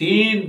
3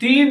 3